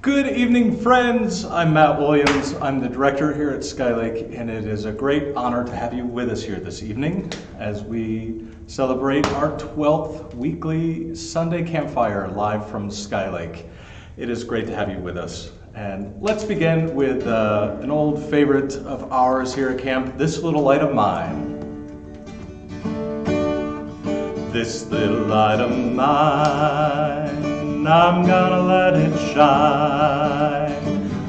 Good evening, friends. I'm Matt Williams. I'm the director here at Skylake, and it is a great honor to have you with us here this evening as we celebrate our 12th weekly Sunday Campfire live from Skylake. It is great to have you with us. And let's begin with an old favorite of ours here at camp, This Little Light of Mine. This little light of mine, I'm gonna let it shine.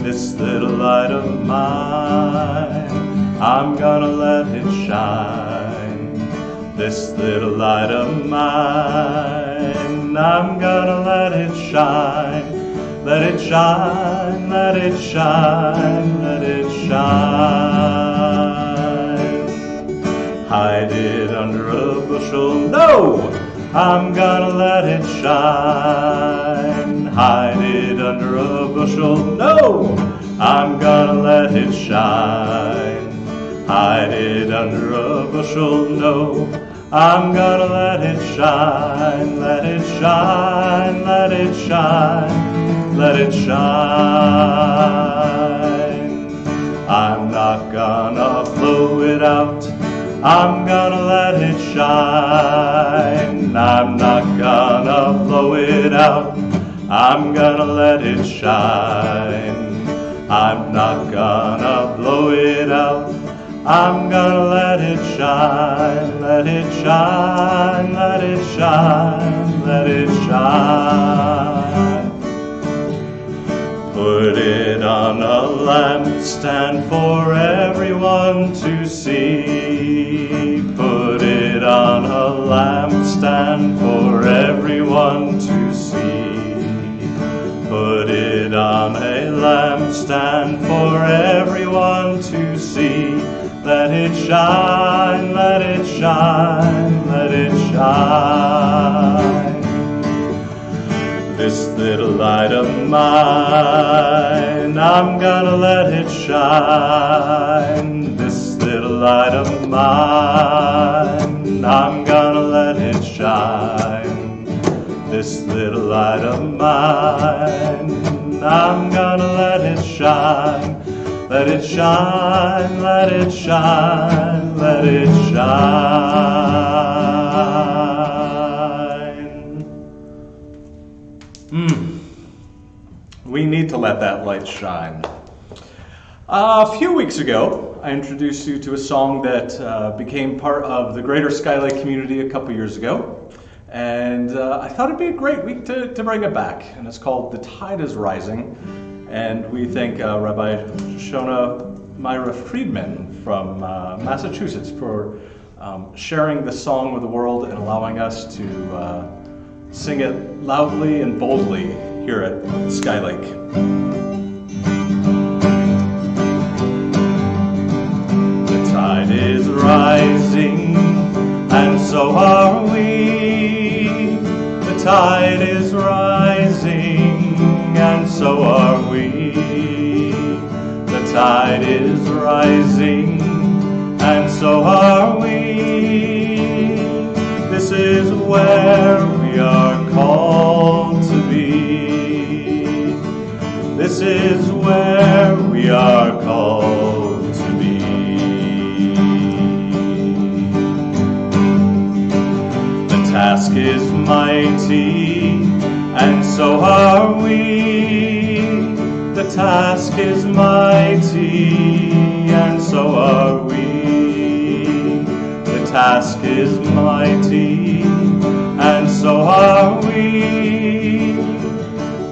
This little light of mine, I'm gonna let it shine. This little light of mine, I'm gonna let it shine. Let it shine, let it shine, let it shine. Hide it under a bushel, no! I'm gonna let it shine. Hide it under a bushel, no! I'm gonna let it shine. Hide it under a bushel, no! I'm gonna let it shine. Let it shine, let it shine, let it shine. I'm not gonna blow it out, I'm gonna let it shine. I'm not gonna blow it out, I'm gonna let it shine. I'm not gonna blow it out, I'm gonna let it shine. Let it shine, let it shine, let it shine. Put it on a lampstand for everyone to see. Put it on a lampstand for everyone to see. Put it on a lampstand for everyone to see. Let it shine, let it shine, let it shine. This little light of mine, I'm gonna let it shine. This little light of mine, I'm gonna let it shine. This little light of mine, I'm gonna let it shine. Let it shine, let it shine, let it shine. We need to let that light shine. A few weeks ago, I introduced you to a song that became part of the greater Skylake community a couple years ago. And I thought it'd be a great week to bring it back. And it's called The Tide is Rising. And we thank Rabbi Shona Myra Friedman from Massachusetts for sharing the song with the world and allowing us to sing it loudly and boldly here at Skylake. The tide is rising, and so are we. The tide is rising, and so are we. The tide is rising, and so are we. This is where we are called to be. This is where we are called to be. The task is mighty, and so are we. The task is mighty, and so are we. The task is mighty, and so are we.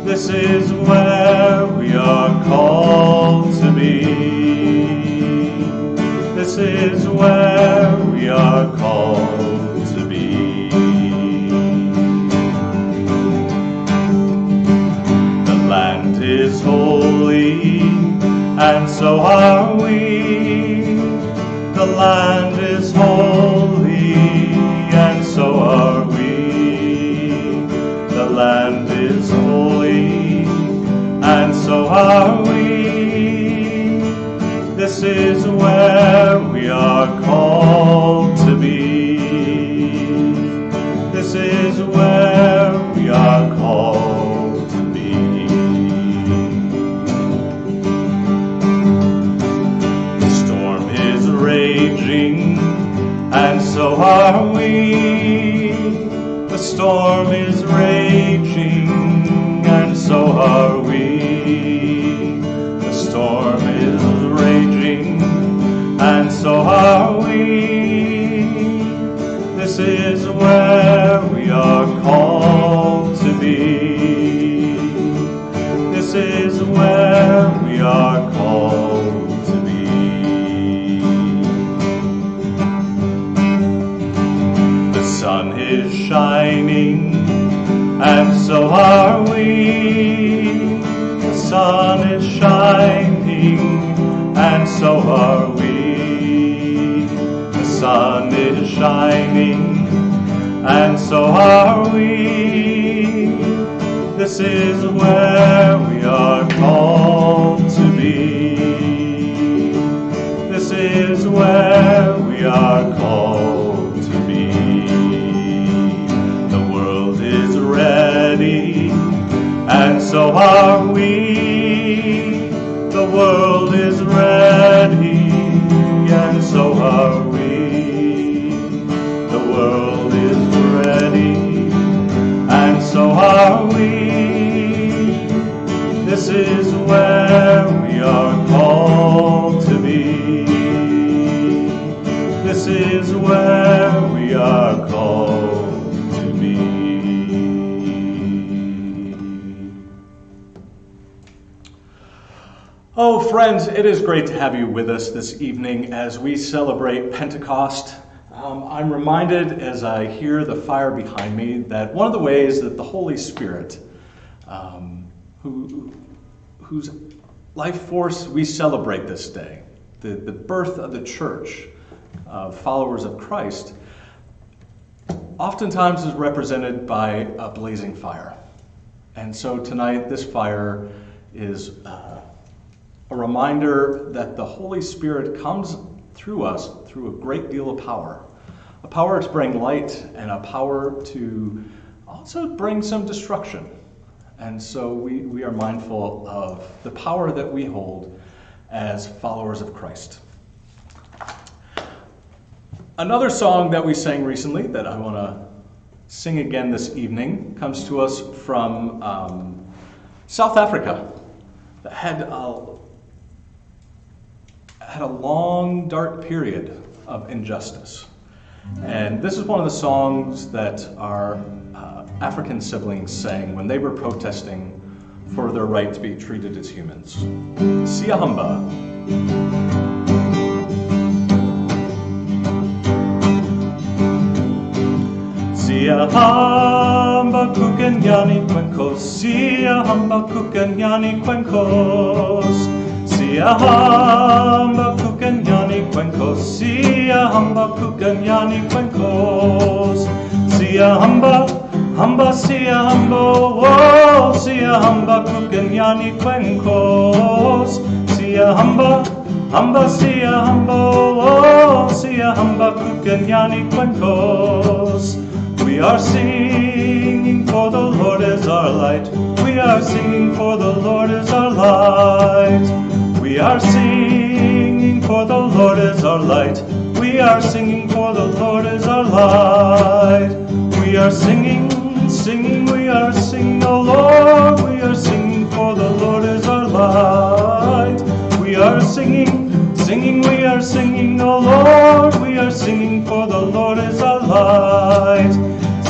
This is where we are called to be. This is where we are called to be. The land is holy, and so are we. The land is holy, and so are we. The land is holy, and so are we. This is where we are called to be. This is where we are called to be. so are we. The storm is raging, and so are we. The storm is raging, and so are we. This is where we are called to be. This is where we are called to be. The sun is shining, and so are we. The sun is shining, and so are we. The sun is shining, and so are we. This is where we are called to be. This is where we are called to be. The world is ready, and so are we. The world is ready, and so are we. The world is ready, and so are we. This is where we are called to be. This is where we are called to be. Oh, friends, it is great to have you with us this evening as we celebrate Pentecost. I'm reminded as I hear the fire behind me that one of the ways that the Holy Spirit, whose life force we celebrate this day, the birth of the church, of followers of Christ, oftentimes is represented by a blazing fire. And so tonight, this fire is a reminder that the Holy Spirit comes through us through a great deal of power. A power to bring light and a power to also bring some destruction. And so we are mindful of the power that we hold as followers of Christ. Another song that we sang recently that I want to sing again this evening comes to us from South Africa that had a long, dark period of injustice. And this is one of the songs that our African siblings sang when they were protesting for their right to be treated as humans. Siyahamba. Siyahamba kukenyani kwenkos, Siyahamba kukenyani kwenkos. Siyahamba kukenyani kwenkos, Siyahamba kukenyani kwenkos. Siyahamba, hamba siyahamba, oh, Siyahamba kukenyani kwenkos. Siyahamba, hamba siyahamba, oh, Siyahamba kukenyani kwenkos. We are singing for the Lord is our light. We are singing for the Lord is our light. We are singing for the Lord is our light. We are singing for the Lord is our light. We are singing, singing, we are singing, oh Lord. We are singing for the Lord is our light. We are singing, singing, we are singing, oh Lord. We are singing for the Lord is our light.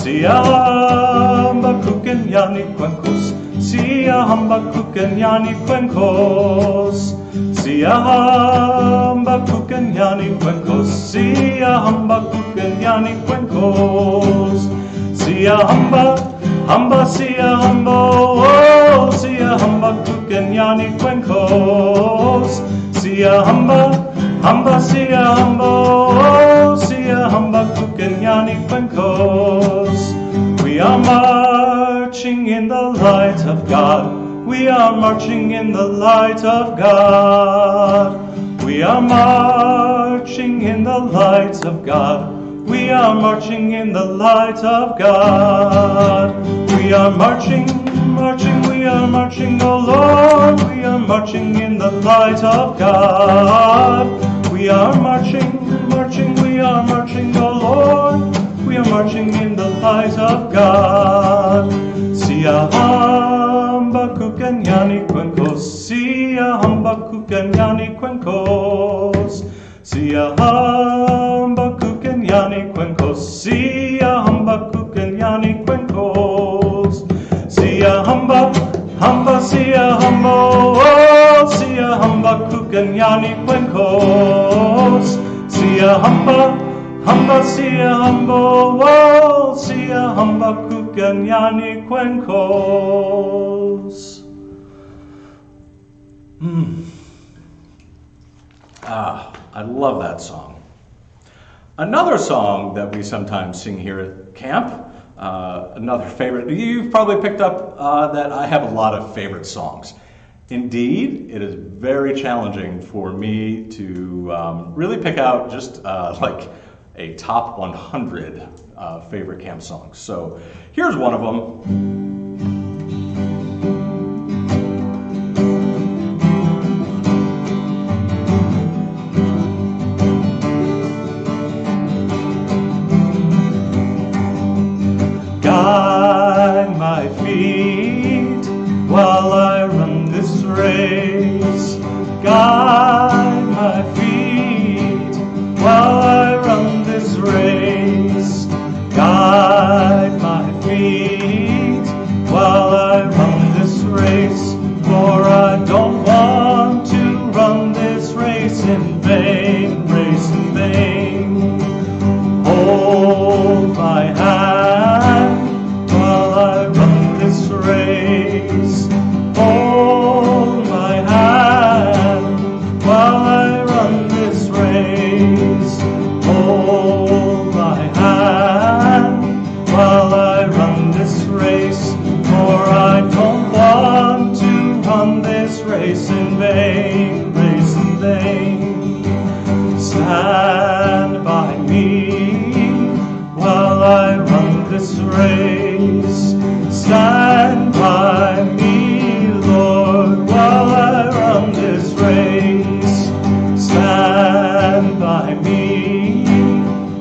Siyahamba kukenyani kwenkos, Siyahamba kukenyani kwenkos. Siyahamba kukenyani kwenkos, Siyahamba kukenyani kwenkos. Siyahamba, hamba siyahamba, oh, Siyahamba kukenyani kwenkos. Siyahamba, hamba siyahamba, oh, Siyahamba kukenyani kwenkos. We are marching in the light of God. We are marching in the light of God. We are marching in the light of God. We are marching in the light of God. We are marching, marching, we are marching, oh Lord. We are marching in the light of God. We are marching, marching, we are marching, O Lord, we are marching in the light of God. Siyahamba kukanyani kwenkos, Siyahamba kukanyani kwenkos, Siyahamba kukanyani kwenkos, Siyahamba kukanyani kwenkos, Siyahamba, hamba Siyahamba, oh, Siyahamba kukanyani kwenkos, Siyahamba, hamba Siyahamba, oh, Siyahamba kukanyani kwenkos. I love that song. Another song that we sometimes sing here at camp, another favorite. You've probably picked up that I have a lot of favorite songs. Indeed, it is very challenging for me to really pick out just like a top 100 favorite camp songs. So here's one of them. Guide my feet while I run this race. Guide my feet while I run this race. Guide my feet while I run this race. For I don't want to run this race in vain, race in vain. Hold my hand while I run this race. Hold my hand while I run this race. Hold my hand while I run this race. For I don't want to run this race in vain, race in vain. Stand by me while I run this race. Stand by me, Lord, while I run this race. Stand by me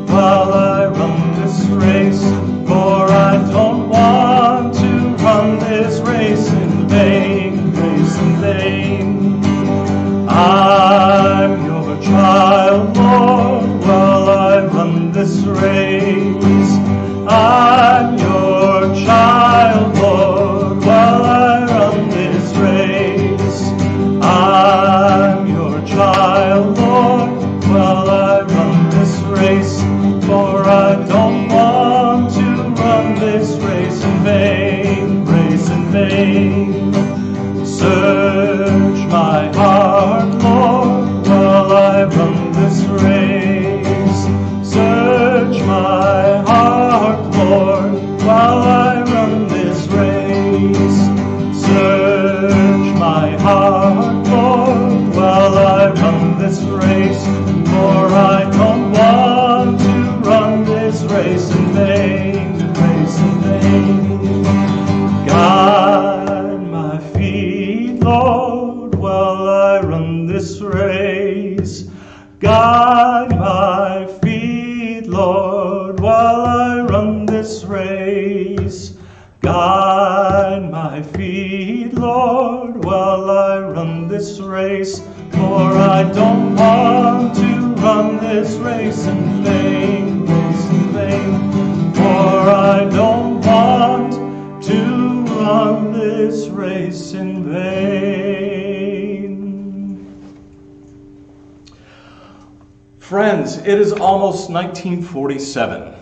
while I run this race. For I don't want to run this race in vain, race in vain. I'm your child, Lord, while I run this race. I'm your child, Lord, while I run this race. I'm your child, Lord, while I run this race. For I don't want to run this race in vain, race in vain. Search my heart, Lord, while I run this race. Search my heart, Lord, while I run this race. Search my heart, Lord, while I run this race. For I don't want to run this race in vain, race in vain. Guide my feet, Lord, while I run this race. Guide my feet, Lord, while I run this race. Guide my feet, Lord, while I run this race. For I don't want to run this race in vain, race in vain. For I don't want to run this race in vain. Friends, it is almost 1947,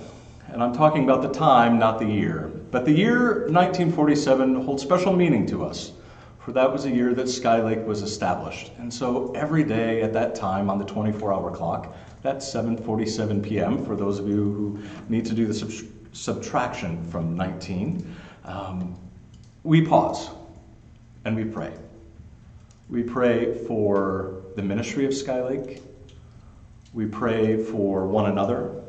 and I'm talking about the time, not the year. But the year 1947 holds special meaning to us, for that was the year that Sky Lake was established. And so every day at that time on the 24-hour clock, that's 7:47 p.m. for those of you who need to do the subtraction from 19, we pause and we pray. We pray for the ministry of Sky Lake. We pray for one another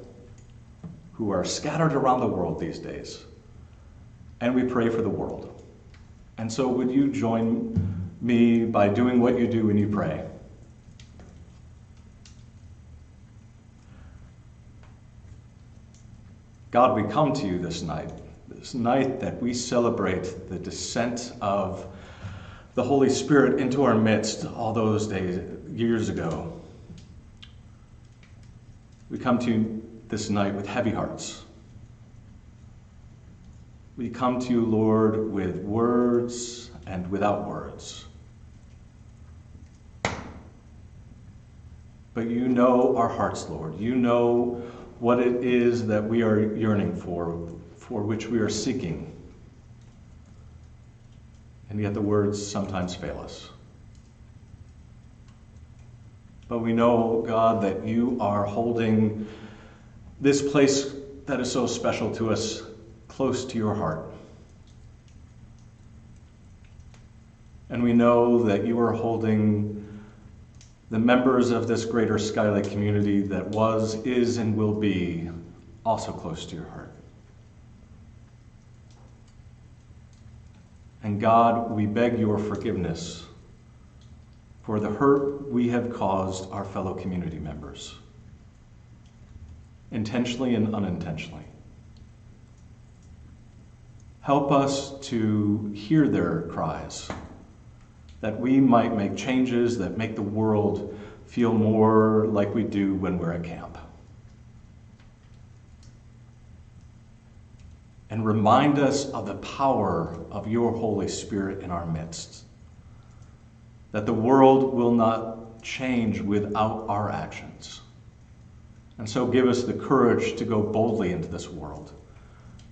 who are scattered around the world these days. And we pray for the world. And so would you join me by doing what you do when you pray? God, we come to you this night that we celebrate the descent of the Holy Spirit into our midst all those days, years ago. We come to you this night with heavy hearts. We come to you, Lord, with words and without words. But you know our hearts, Lord. You know what it is that we are yearning for which we are seeking. And yet the words sometimes fail us. But we know, God, that you are holding this place that is so special to us close to your heart. And we know that you are holding the members of this greater Skylake community that was, is, and will be also close to your heart. And God, we beg your forgiveness for the hurt we have caused our fellow community members, intentionally and unintentionally. Help us to hear their cries, that we might make changes that make the world feel more like we do when we're at camp. And remind us of the power of your Holy Spirit in our midst, that the world will not change without our actions. And so give us the courage to go boldly into this world,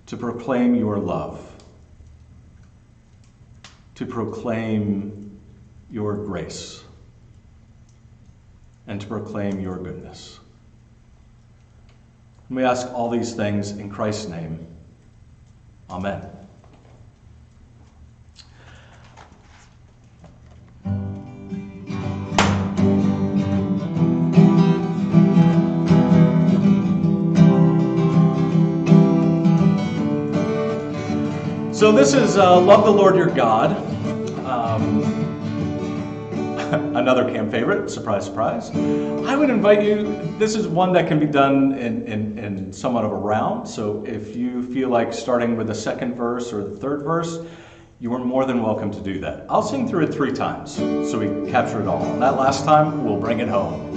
to proclaim your love, to proclaim your grace, and to proclaim your goodness. And we ask all these things in Christ's name. Amen. So this is Love the Lord Your God. Another camp favorite, surprise, surprise. I would invite you, this is one that can be done in somewhat of a round, so if you feel like starting with the second verse or the third verse, you are more than welcome to do that. I'll sing through it 3 times, so we capture it all. And that last time, we'll bring it home.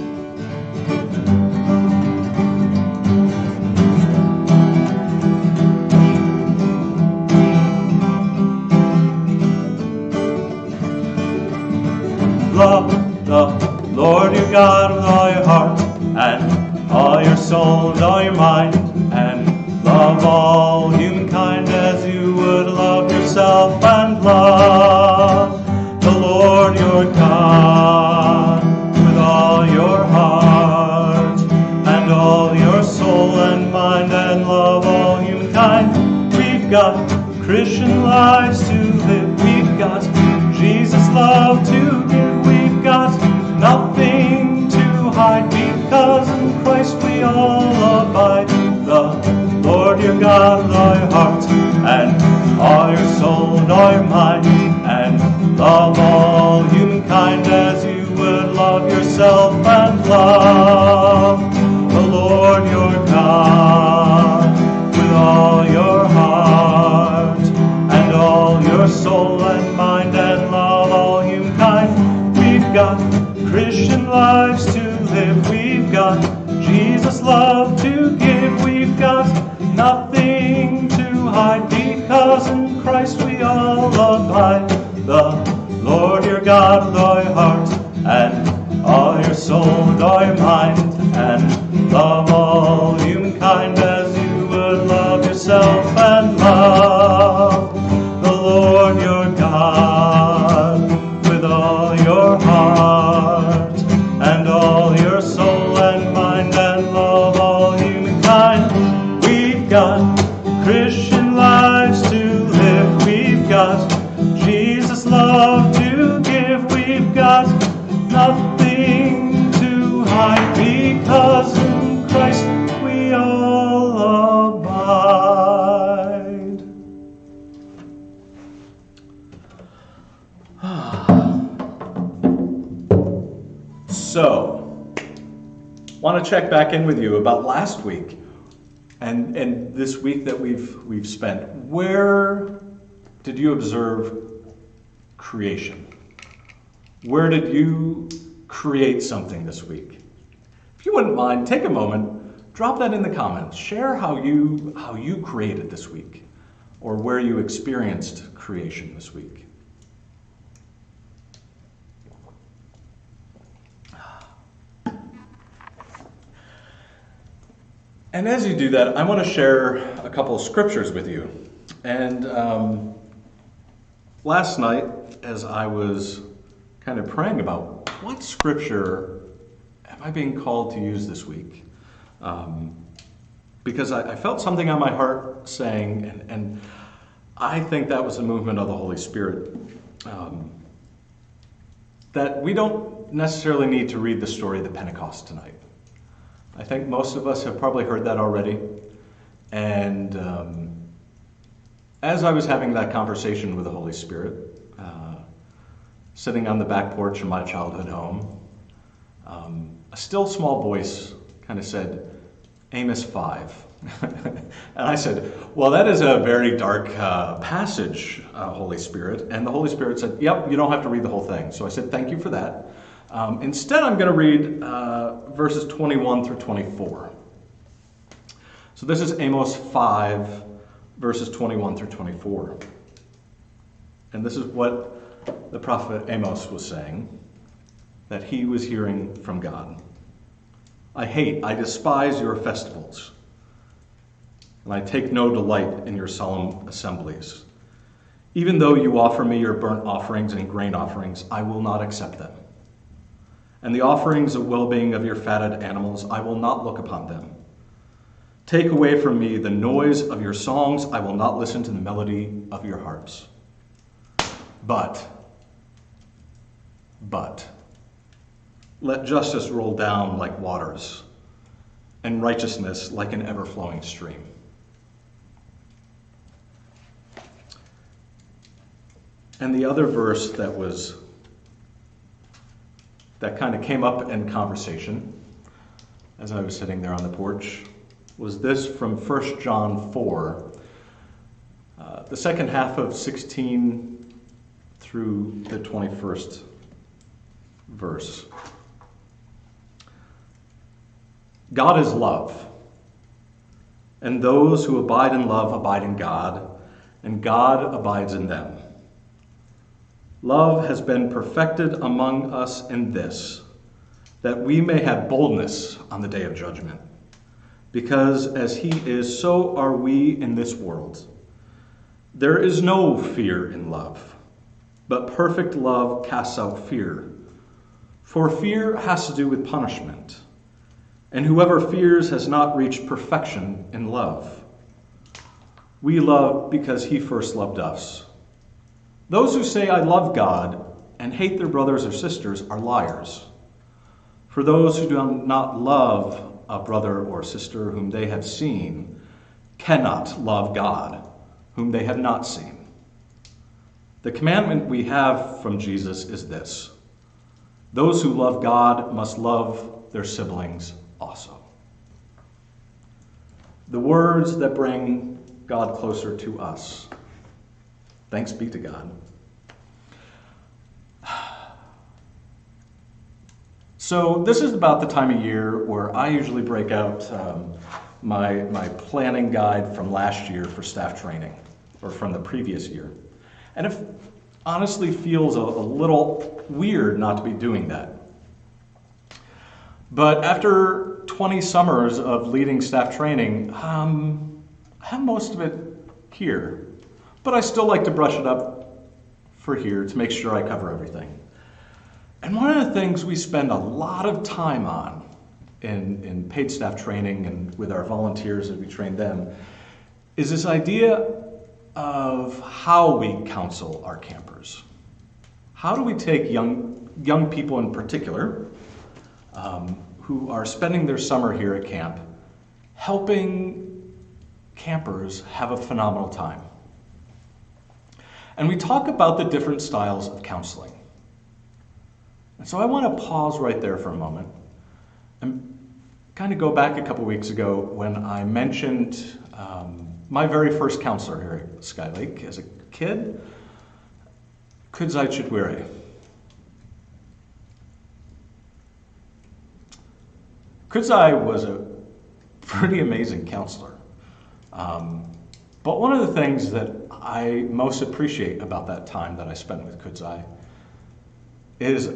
Love the Lord your God with all your heart, and all your soul, and all your mind, and love all humankind as you would love yourself, and love the Lord your God with all your heart, and all your soul and mind, and love all humankind. We've got Christian lives to live, we've got Jesus' love to give, we've got nothing to hide, because in Christ we all abide. The Lord your God with all your heart, and all your soul and all your mind, and love all humankind as you would love yourself, and love the Lord your God with all your heart, and all your soul and mind, and love all humankind. We've got Christian lives to live, we've got Jesus' love to give, we've got nothing to hide, because in Christ we all abide. The Lord your God with all your heart, and all your soul and all your mind, and love all humankind as you would love yourself, and love the Lord your God with all your heart, and all your soul and mind, and love all humankind. We've got Christian lives to live, we've got Jesus' love to give, we've got nothing to hide, because in Christ we all abide. So, want to check back in with you about last week. And this week that we've spent, where did you observe creation? Where did you create something this week? If you wouldn't mind, take a moment, drop that in the comments. Share how you created this week, or where you experienced creation this week. And as you do that, I want to share a couple of scriptures with you. And last night, as I was kind of praying about what scripture am I being called to use this week, because I felt something on my heart saying, and I think that was a movement of the Holy Spirit, that we don't necessarily need to read the story of the Pentecost tonight. I think most of us have probably heard that already. And as I was having that conversation with the Holy Spirit, sitting on the back porch of my childhood home, a still small voice kind of said, Amos 5. And I said, well, that is a very dark passage, Holy Spirit. And the Holy Spirit said, yep, you don't have to read the whole thing. So I said, thank you for that. Instead, I'm going to read verses 21 through 24. So this is Amos 5, verses 21 through 24. And this is what the prophet Amos was saying, that he was hearing from God. I despise your festivals, and I take no delight in your solemn assemblies. Even though you offer me your burnt offerings and grain offerings, I will not accept them. And the offerings of well-being of your fatted animals, I will not look upon them. Take away from me the noise of your songs, I will not listen to the melody of your harps. But, let justice roll down like waters, and righteousness like an ever-flowing stream. And the other verse that kind of came up in conversation as I was sitting there on the porch was this from 1 John 4, the second half of 16 through the 21st verse. God is love, and those who abide in love abide in God, and God abides in them. Love has been perfected among us in this, that we may have boldness on the day of judgment. Because as he is, so are we in this world. There is no fear in love, but perfect love casts out fear. For fear has to do with punishment, and whoever fears has not reached perfection in love. We love because he first loved us. Those who say, I love God, and hate their brothers or sisters are liars. For those who do not love a brother or sister whom they have seen cannot love God, whom they have not seen. The commandment we have from Jesus is this: those who love God must love their siblings also. The words that bring God closer to us. Thanks be to God. So this is about the time of year where I usually break out my planning guide from last year for staff training, or from the previous year. And it honestly feels a little weird not to be doing that. But after 20 summers of leading staff training, I have most of it here. But I still like to brush it up for here to make sure I cover everything. And one of the things we spend a lot of time on in paid staff training and with our volunteers as we train them is this idea of how we counsel our campers. How do we take young people in particular who are spending their summer here at camp, helping campers have a phenomenal time? And we talk about the different styles of counseling. And so I want to pause right there for a moment and kind of go back a couple weeks ago when I mentioned my very first counselor here at Skylake as a kid, Kudzai Chitwiri. Kudzai was a pretty amazing counselor. But one of the things that I most appreciate about that time that I spent with Kudzai is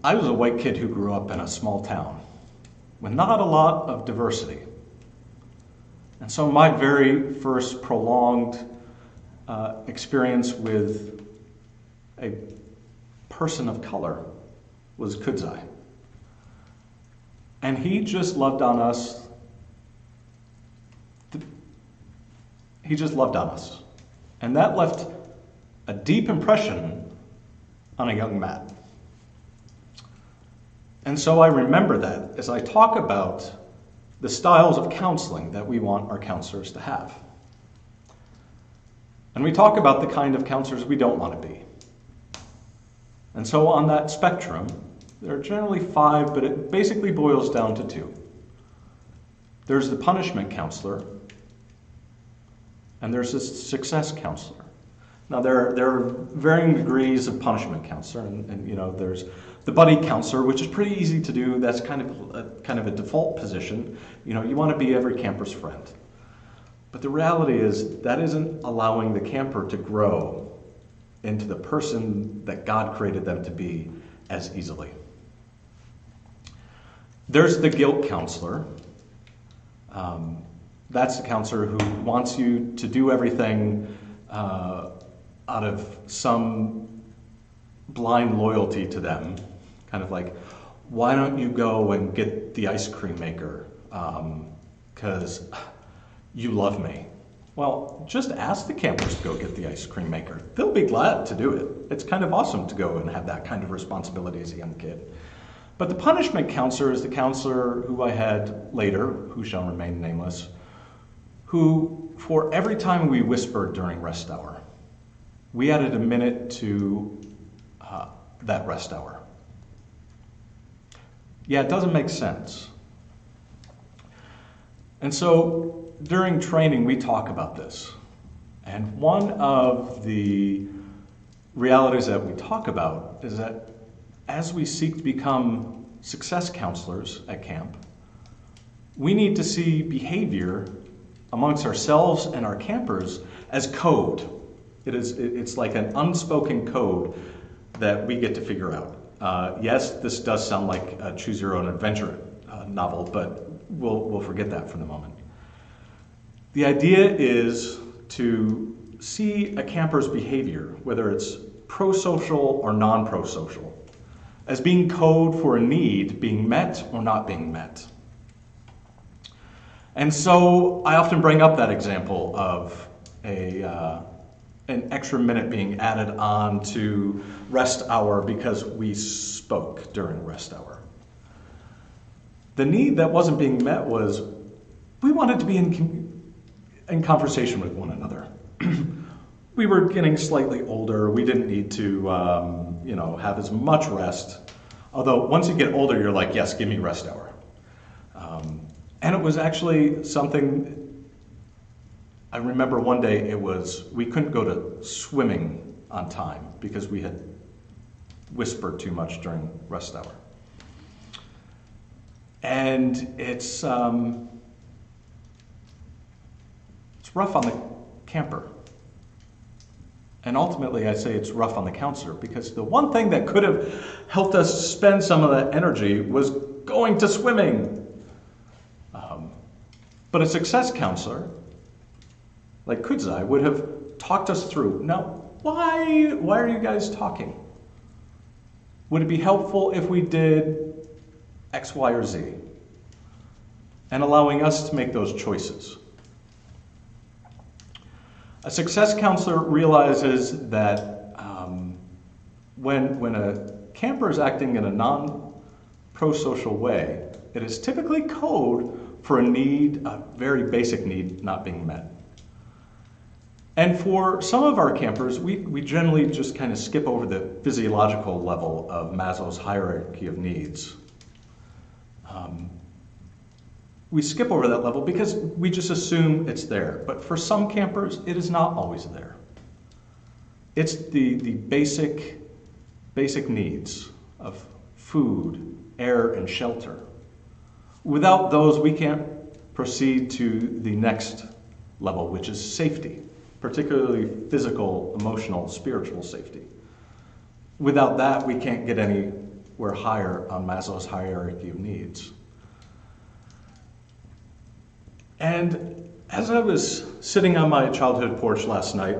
I was a white kid who grew up in a small town with not a lot of diversity. And so my very first prolonged experience with a person of color was Kudzai. And he just loved on us. He just loved on us. And that left a deep impression on a young Matt. And so I remember that as I talk about the styles of counseling that we want our counselors to have. And we talk about the kind of counselors we don't want to be. And so on that spectrum, there are generally 5, but it basically boils down to 2. There's the punishment counselor, and there's a success counselor. Now there are varying degrees of punishment counselor, and there's the buddy counselor, which is pretty easy to do. That's kind of a default position. You want to be every camper's friend. But the reality is that isn't allowing the camper to grow into the person that God created them to be as easily. There's the guilt counselor. That's the counselor who wants you to do everything out of some blind loyalty to them. Kind of like, why don't you go and get the ice cream maker? Because you love me. Well, just ask the campers to go get the ice cream maker. They'll be glad to do it. It's kind of awesome to go and have that kind of responsibility as a young kid. But the punishment counselor is the counselor who I had later, who shall remain nameless, who, for every time we whispered during rest hour, we added a minute to that rest hour. Yeah, it doesn't make sense. And so during training, we talk about this. And one of the realities that we talk about is that as we seek to become success counselors at camp, we need to see behavior amongst ourselves and our campers as code. It's like an unspoken code that we get to figure out. Yes, this does sound like a choose your own adventure novel, but we'll forget that for the moment. The idea is to see a camper's behavior, whether it's pro-social or non-pro-social, as being code for a need being met or not being met. And so I often bring up that example of an extra minute being added on to rest hour because we spoke during rest hour. The need that wasn't being met was we wanted to be in conversation with one another. We were getting slightly older. We didn't need to have as much rest. Although once you get older, you're like, yes, give me rest hour. And it was actually something, I remember one day we couldn't go to swimming on time because we had whispered too much during rest hour. And it's rough on the camper. And ultimately, I say it's rough on the counselor because the one thing that could have helped us spend some of that energy was going to swimming. But a success counselor, like Kudzai, would have talked us through, now, why are you guys talking? Would it be helpful if we did X, Y, or Z? And allowing us to make those choices. A success counselor realizes that when a camper is acting in a non-pro-social way, it is typically code for a very basic need not being met. And for some of our campers, we generally just kind of skip over the physiological level of Maslow's hierarchy of needs. we skip over that level because we just assume it's there. But for some campers, it is not always there. It's the basic needs of food, air, and shelter. Without those, we can't proceed to the next level, which is safety, particularly physical, emotional, spiritual safety. Without that, we can't get anywhere higher on Maslow's hierarchy of needs. And as I was sitting on my childhood porch last night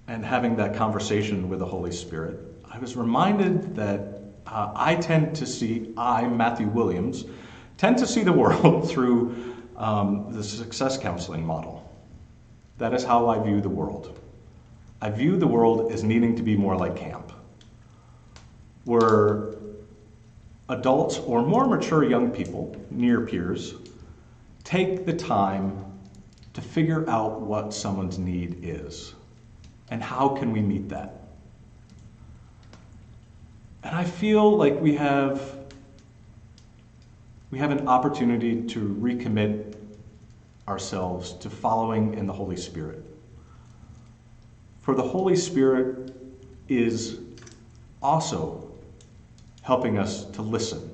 and having that conversation with the Holy Spirit, I was reminded that Matthew Williams, tend to see the world through the success counseling model. That is how I view the world. I view the world as needing to be more like camp, where adults or more mature young people, near peers, take the time to figure out what someone's need is and how can we meet that. And I feel like we have an opportunity to recommit ourselves to following in the Holy Spirit. For the Holy Spirit is also helping us to listen.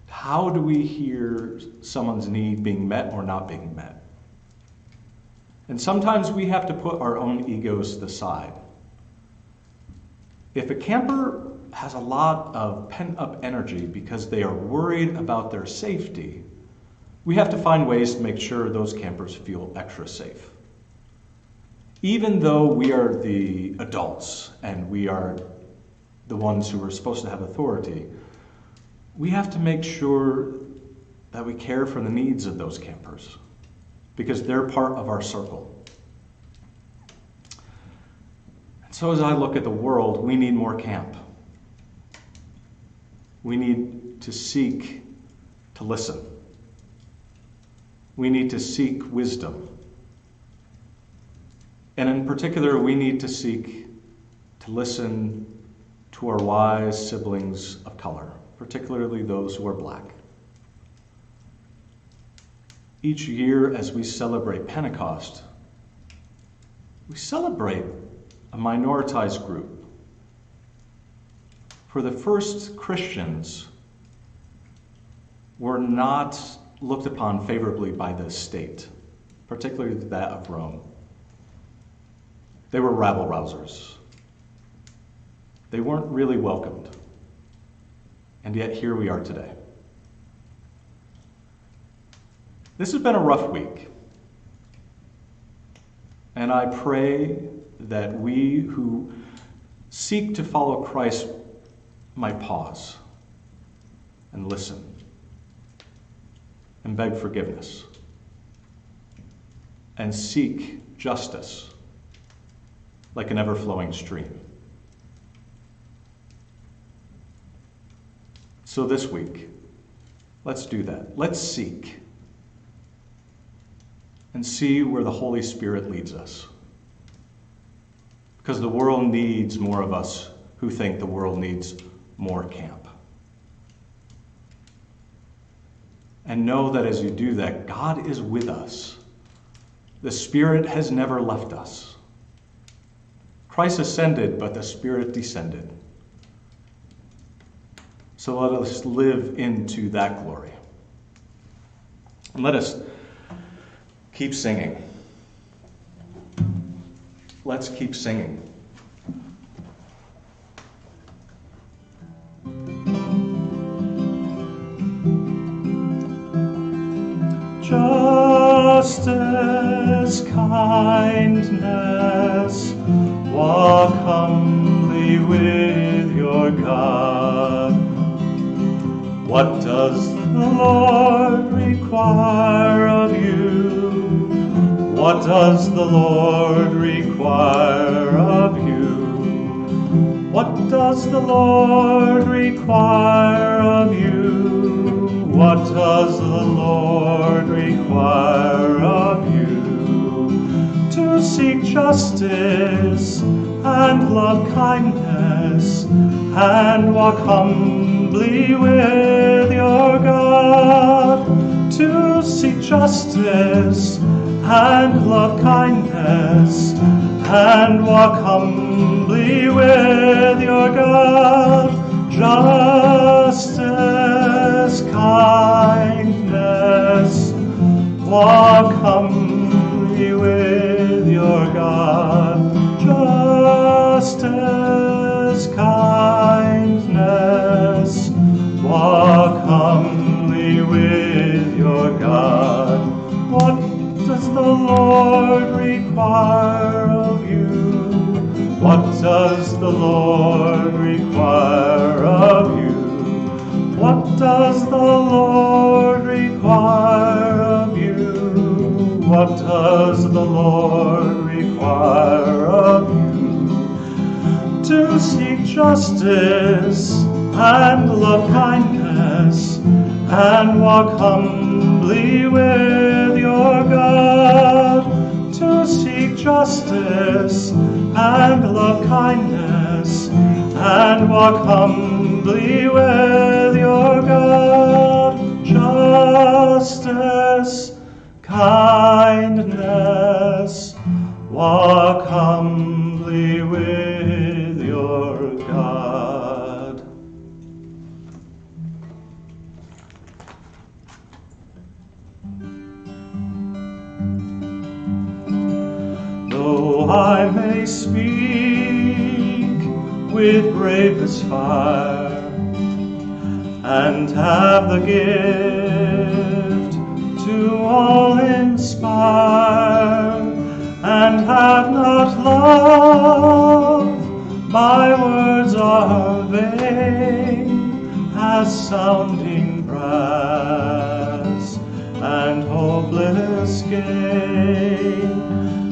How do we hear someone's need being met or not being met? And sometimes we have to put our own egos to the side. If a camper has a lot of pent-up energy because they are worried about their safety, we have to find ways to make sure those campers feel extra safe. Even though we are the adults and we are the ones who are supposed to have authority, we have to make sure that we care for the needs of those campers because they're part of our circle. And so as I look at the world, we need more camp. We need to seek to listen. We need to seek wisdom. And in particular, we need to seek to listen to our wise siblings of color, particularly those who are Black. Each year as we celebrate Pentecost, we celebrate a minoritized group. For the first Christians were not looked upon favorably by the state, particularly that of Rome. They were rabble-rousers. They weren't really welcomed. And yet here we are today. This has been a rough week. And I pray that we who seek to follow Christ might pause and listen and beg forgiveness and seek justice like an ever-flowing stream. So this week, let's do that. Let's seek and see where the Holy Spirit leads us. Because the world needs more of us who think the world needs more camp. And know that as you do that, God is with us. The Spirit has never left us. Christ ascended, but the Spirit descended. So let us live into that glory. And let us keep singing. Let's keep singing. Justice, kindness, walk humbly with your God. What does the Lord require of you? What does the Lord require of you? What does the Lord require of you? What does the Lord require of you? To seek justice and love kindness and walk humbly humbly with your God, to seek justice and love kindness, and walk humbly with your God. Justice, kindness, walk humbly with your God. Justice, kindness, walk humbly with your God. What does the Lord require of you? What does the Lord require of you? What does the Lord require of you? What does the Lord require of you? To seek justice and love kindness, and walk humbly with your God. To seek justice and love kindness, and walk humbly with your God. Justice, kindness, walk humbly with your God. Though I may speak with bravest fire, and have the gift to all inspire, and have not love, my words are vain as sounding brass and hopeless gain.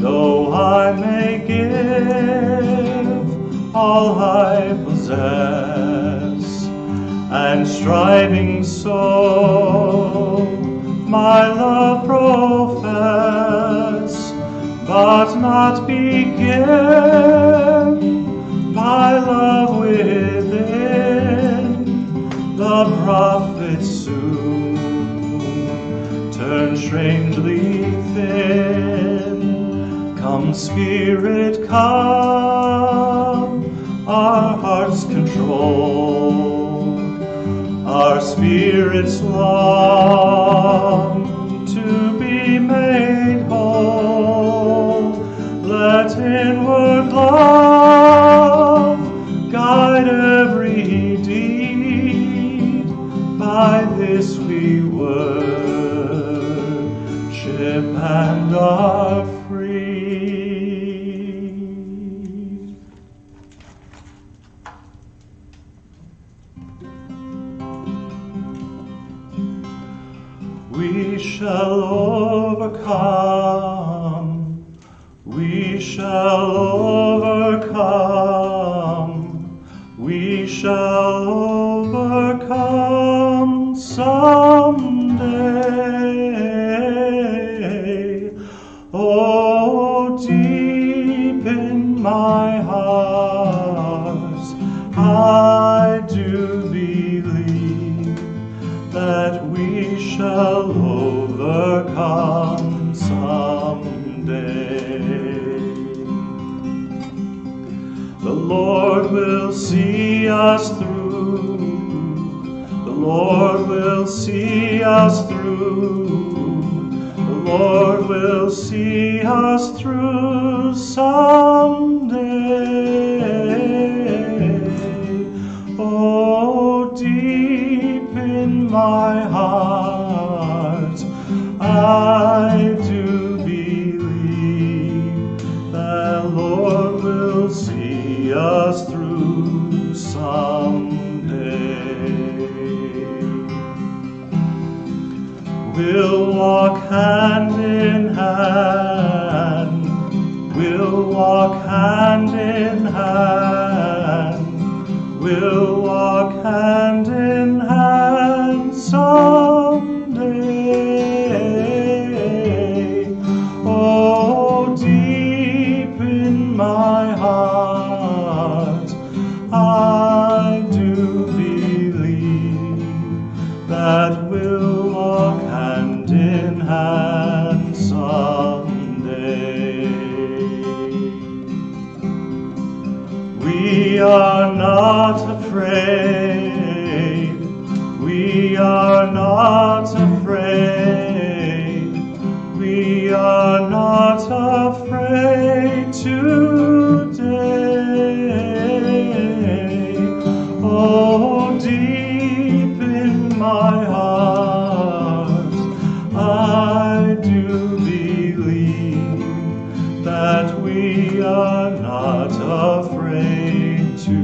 Though I may give all I possess, and striving so my love profess, but not be given by love within, the prophet soon turn strangely thin. Come, Spirit, come, our hearts control, our spirits long to be made whole. Let inward love guide every deed. By this we worship and are free. We shall overcome. We shall overcome. We shall overcome someday. Oh, deep in my heart, I do believe that we shall overcome someday. The Lord will see us through. The Lord will see us through. The Lord will see us through someday. Oh, deep in my heart, I do believe the Lord will see us through someday. We'll walk hand in hand. We'll walk hand in hand. We'll walk hand in hand someday. Oh, deep in my heart, I do believe not afraid. We are not afraid. We are not afraid today. Oh, deep in my heart, I do believe that we are not afraid today.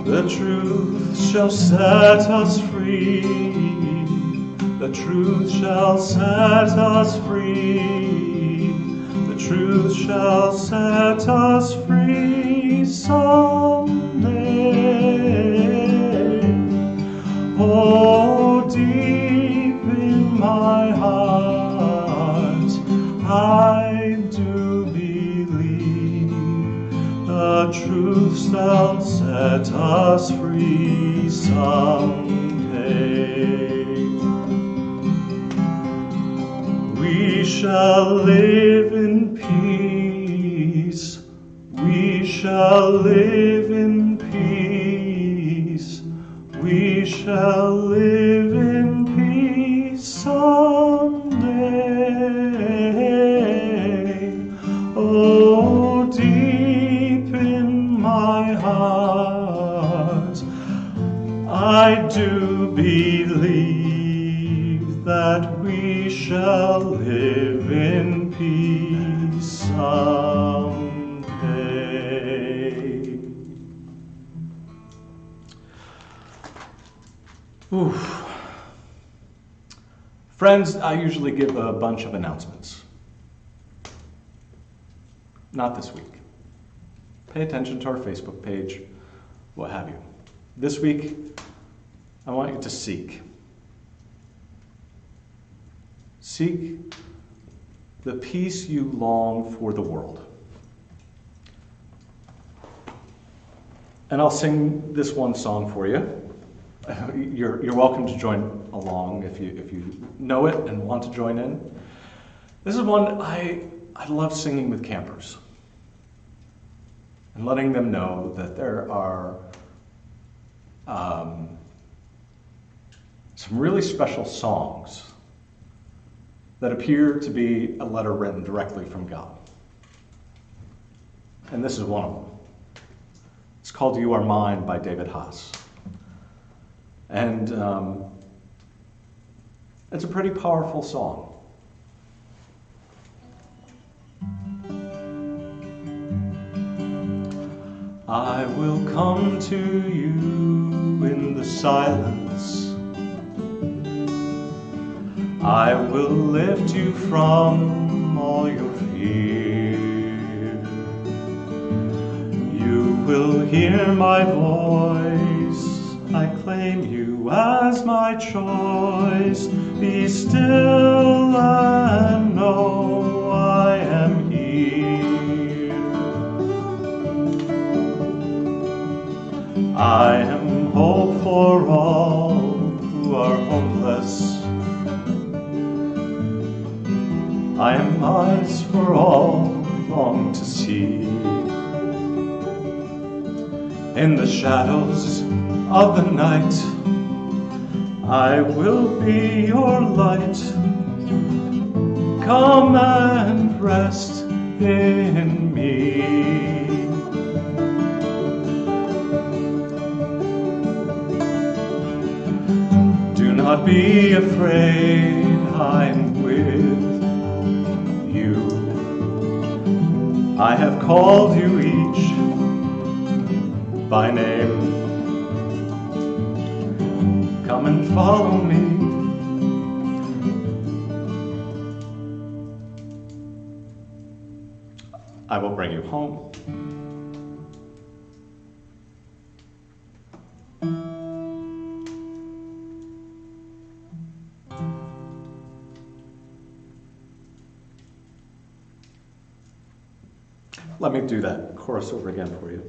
The truth shall set us free. The truth shall set us free. The truth shall set us free someday. Oh, deep in my heart, I do believe the truth shall set us free someday. We shall live in peace. We shall live in peace. We shall live in peace someday. Oh, deep in my heart, I do believe that we shall live in peace someday. Oof. Friends, I usually give a bunch of announcements. Not this week. Pay attention to our Facebook page, what have you. This week, I want you to seek. Seek the peace you long for the world. And I'll sing this one song for you. You're welcome to join along if you know it and want to join in. This is one I love singing with campers and letting them know that there are some really special songs that appear to be a letter written directly from God. And this is one of them. It's called You Are Mine by David Haas. And it's a pretty powerful song. I will come to you in the silence. I will lift you from all your fear. You will hear my voice. I claim you as my choice. Be still and know I am here. I am hope for all who are hopeless. I am eyes for all who long to see. In the shadows of the night, I will be your light. Come and rest in me. Do not be afraid, I'm with you. I have called you each by name. Come and follow me. I will bring you home. Let me do that chorus over again for you.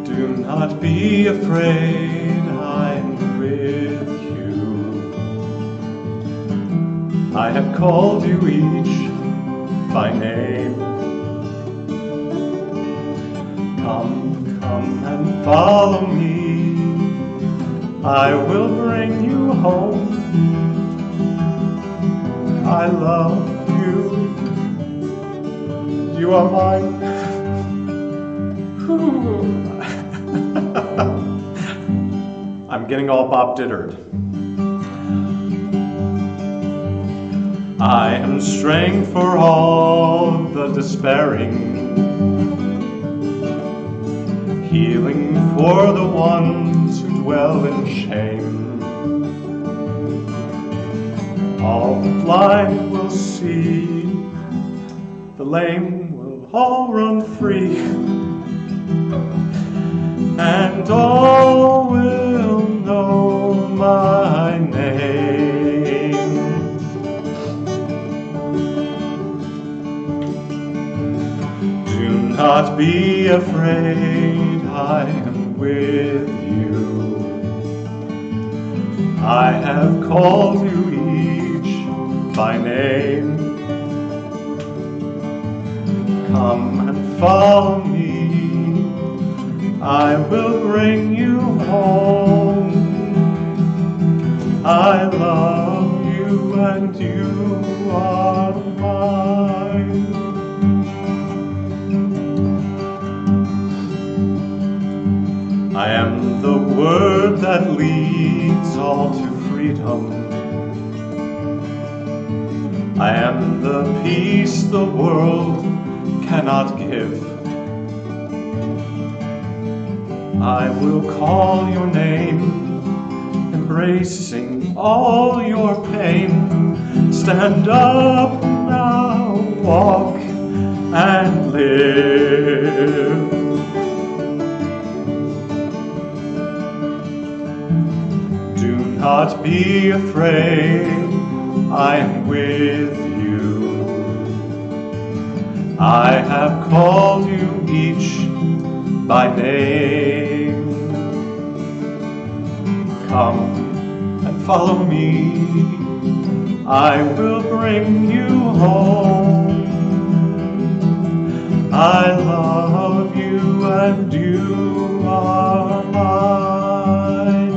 Do not be afraid, I'm with you. I have called you each by name. Come, come and follow me. I will bring you home. I love you. You are mine. I'm getting all Bob Dittered. I am strength for all the despairing, healing for the ones who dwell in shame. All the blind will see, the lame will all run free, and all will know my name. Do not be afraid, I am with you. I have called you each by name. Come and follow me. I will bring you home. I love you and you are mine. I am the word that leads all to freedom. I am the peace the world cannot give. I will call your name, embracing all your pain. Stand up now, walk and live. Do not be afraid, I am with you. I have called you each by name. Come and follow me. I will bring you home. I love you and you are mine.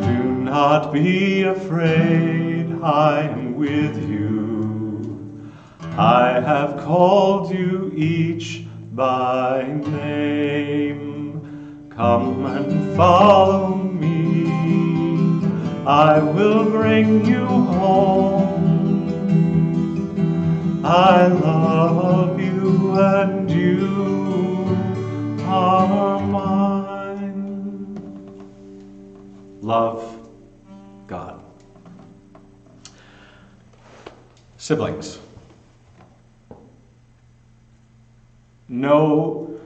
Do not be afraid, I am with you. I have called you each by name. Come and follow me. I will bring you home. I love you and you are mine. Love God. Siblings, know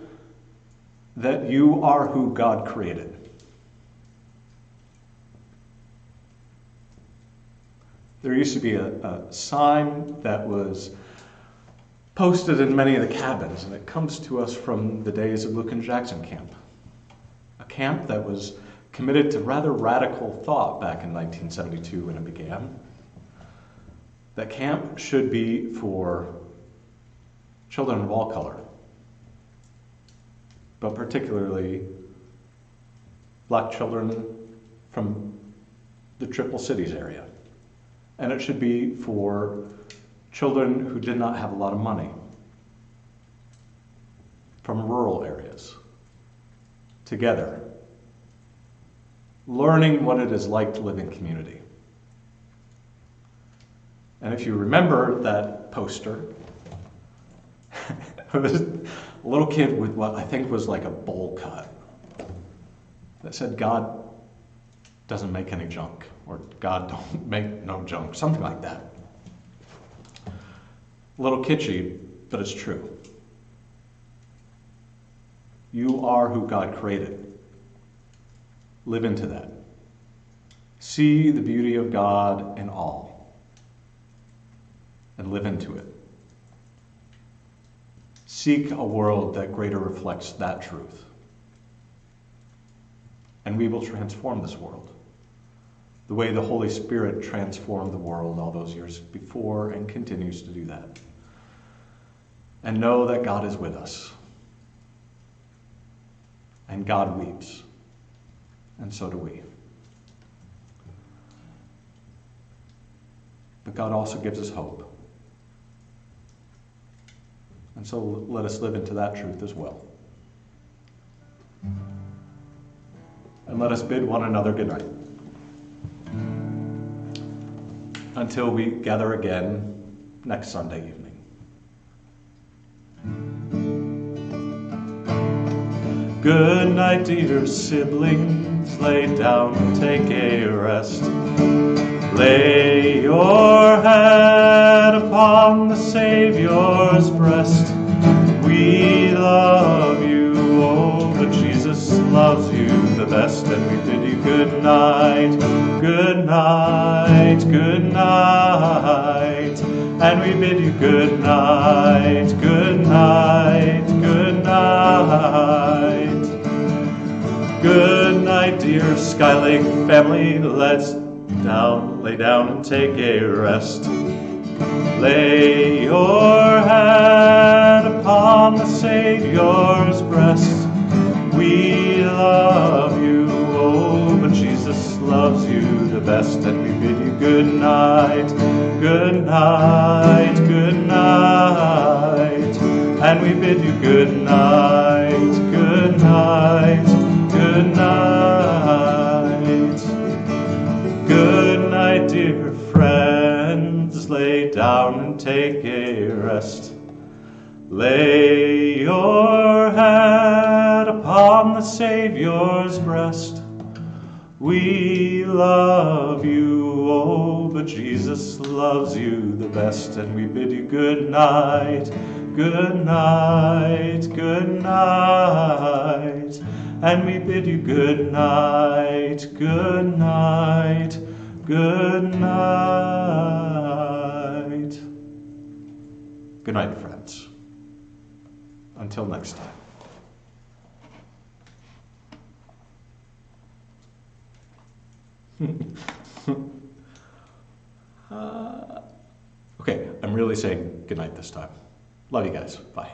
that you are who God created. There used to be a sign that was posted in many of the cabins, and it comes to us from the days of Luke and Jackson Camp. A camp that was committed to rather radical thought back in 1972 when it began. That camp should be for children of all color, but particularly black children from the Triple Cities area. And it should be for children who did not have a lot of money, from rural areas, together, learning what it is like to live in community. And if you remember that poster, it was a little kid with what I think was like a bowl cut that said, God doesn't make any junk, or God don't make no junk, something like that. A little kitschy, but it's true. You are who God created. Live into that. See the beauty of God in all, and live into it. Seek a world that greater reflects that truth. And we will transform this world. the way the Holy Spirit transformed the world all those years before and continues to do that. And know that God is with us. And God weeps. And so do we. But God also gives us hope. And so let us live into that truth as well. And let us bid one another good night. Until we gather again next Sunday evening. Good night, dear siblings, lay down and take a rest. Lay your head upon the Savior's breast. We love you, oh, but Jesus loves you the best, and we bid you good night, good night, good night, and we bid you good night, good night, good night. Good night, dear Skylake family, let's lay down and take a rest. Lay your head upon the Savior's breast. We love you, oh, but Jesus loves you the best, and we bid you good night, good night, good night, and we bid you good night, good night, good night. Good night, dear friends, lay down and take a rest. Lay your head upon the Savior's breast. We love you, oh, but Jesus loves you the best, and we bid you good night, good night, good night, and we bid you good night, good night, good night. Good night, friends. Until next time. Okay, I'm really saying good night this time. Love you guys. Bye.